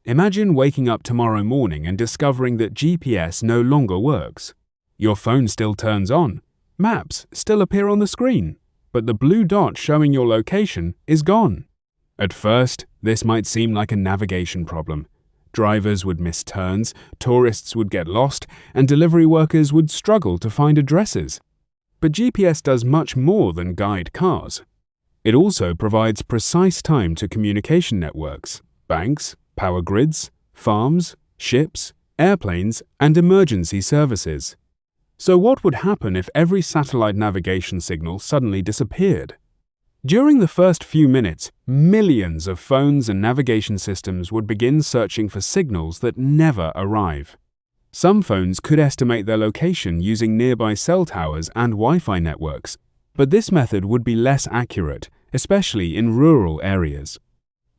Imagine waking up tomorrow morning and discovering that GPS no longer works. Your phone still turns on, maps still appear on the screen, but the blue dot showing your location is gone. At first, this might seem like a navigation problem. Drivers would miss turns, tourists would get lost, and delivery workers would struggle to find addresses. But GPS does much more than guide cars. It also provides precise time to communication networks, banks, power grids, farms, ships, airplanes, and emergency services. So what would happen if every satellite navigation signal suddenly disappeared? During the first few minutes, millions of phones and navigation systems would begin searching for signals that never arrive. Some phones could estimate their location using nearby cell towers and Wi-Fi networks, but this method would be less accurate, especially in rural areas.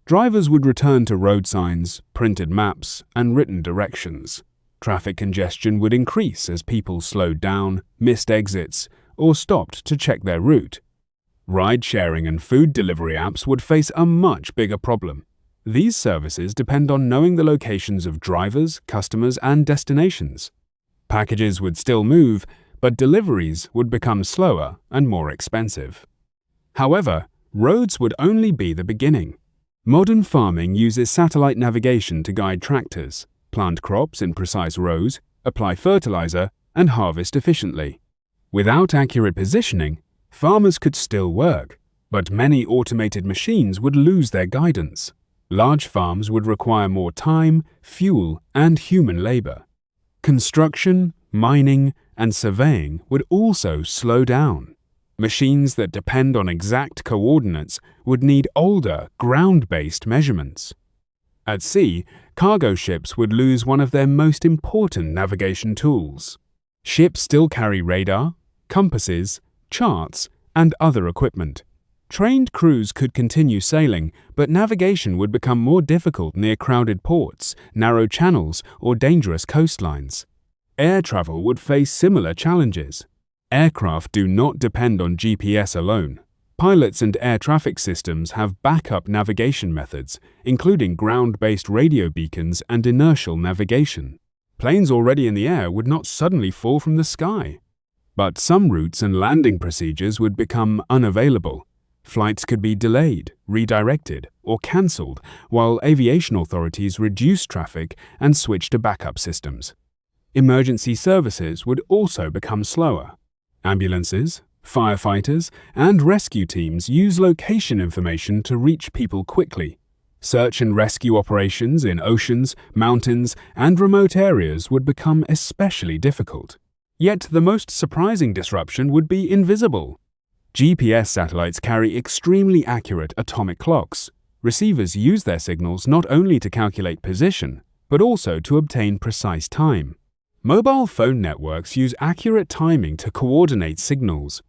Drivers would return to road signs, printed maps, and written directions. Traffic congestion would increase as people slowed down, missed exits, or stopped to check their route. Ride-sharing and food delivery apps would face a much bigger problem. These services depend on knowing the locations of drivers, customers, and destinations. Packages would still move, but deliveries would become slower and more expensive. However, roads would only be the beginning. Modern farming uses satellite navigation to guide tractors, plant crops in precise rows, apply fertilizer, and harvest efficiently. Without accurate positioning, farmers could still work, but many automated machines would lose their guidance. Large farms would require more time, fuel, and human labor. Construction, mining, and surveying would also slow down. Machines that depend on exact coordinates would need older, ground-based measurements. At sea, cargo ships would lose one of their most important navigation tools. Ships still carry radar, compasses, charts, and other equipment. Trained crews could continue sailing, but navigation would become more difficult near crowded ports, narrow channels, or dangerous coastlines. Air travel would face similar challenges. Aircraft do not depend on GPS alone. Pilots and air traffic systems have backup navigation methods, including ground-based radio beacons and inertial navigation. Planes already in the air would not suddenly fall from the sky. But some routes and landing procedures would become unavailable. Flights could be delayed, redirected, or cancelled, while aviation authorities reduced traffic and switched to backup systems. Emergency services would also become slower. Ambulances, firefighters, and rescue teams use location information to reach people quickly. Search and rescue operations in oceans, mountains, and remote areas would become especially difficult. Yet the most surprising disruption would be invisible. GPS satellites carry extremely accurate atomic clocks. Receivers use their signals not only to calculate position, but also to obtain precise time. Mobile phone networks use accurate timing to coordinate signals.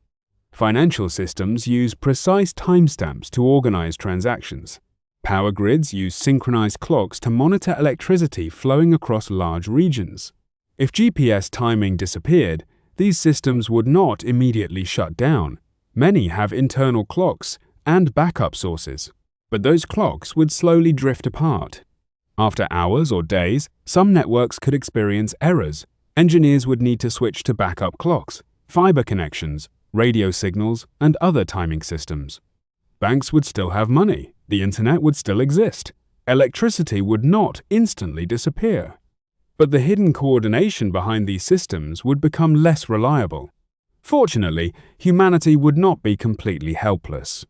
Financial systems use precise timestamps to organize transactions. Power grids use synchronized clocks to monitor electricity flowing across large regions. If GPS timing disappeared, these systems would not immediately shut down. Many have internal clocks and backup sources, but those clocks would slowly drift apart. After hours or days, some networks could experience errors. Engineers would need to switch to backup clocks, fiber connections, radio signals, and other timing systems. Banks would still have money, the internet would still exist, electricity would not instantly disappear. But the hidden coordination behind these systems would become less reliable. Fortunately, humanity would not be completely helpless.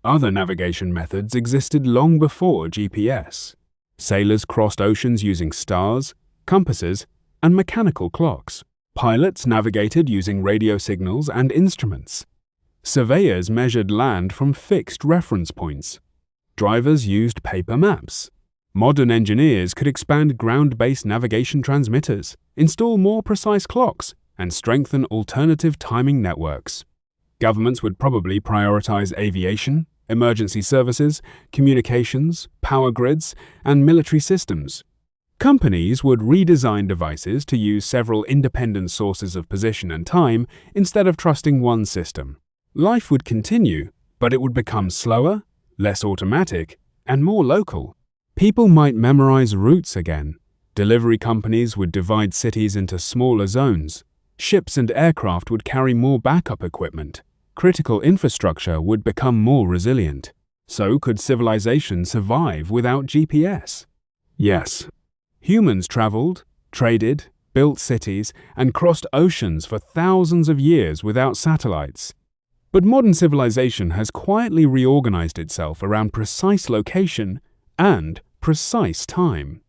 Other navigation methods existed long before GPS. Sailors crossed oceans using stars, compasses, and mechanical clocks. Pilots navigated using radio signals and instruments. Surveyors measured land from fixed reference points. Drivers used paper maps. Modern engineers could expand ground-based navigation transmitters, install more precise clocks, and strengthen alternative timing networks. Governments would probably prioritize aviation, emergency services, communications, power grids, and military systems. Companies would redesign devices to use several independent sources of position and time instead of trusting one system. Life would continue, but it would become slower, less automatic, and more local. People might memorize routes again. Delivery companies would divide cities into smaller zones. Ships and aircraft would carry more backup equipment. Critical infrastructure would become more resilient. So could civilization survive without GPS? Yes. Humans traveled, traded, built cities, and crossed oceans for thousands of years without satellites. But modern civilization has quietly reorganized itself around precise location and precise time.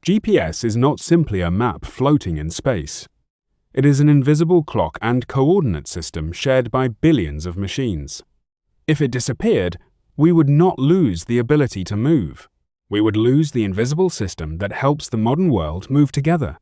GPS is not simply a map floating in space. It is an invisible clock and coordinate system shared by billions of machines. If it disappeared, we would not lose the ability to move. We would lose the invisible system that helps the modern world move together.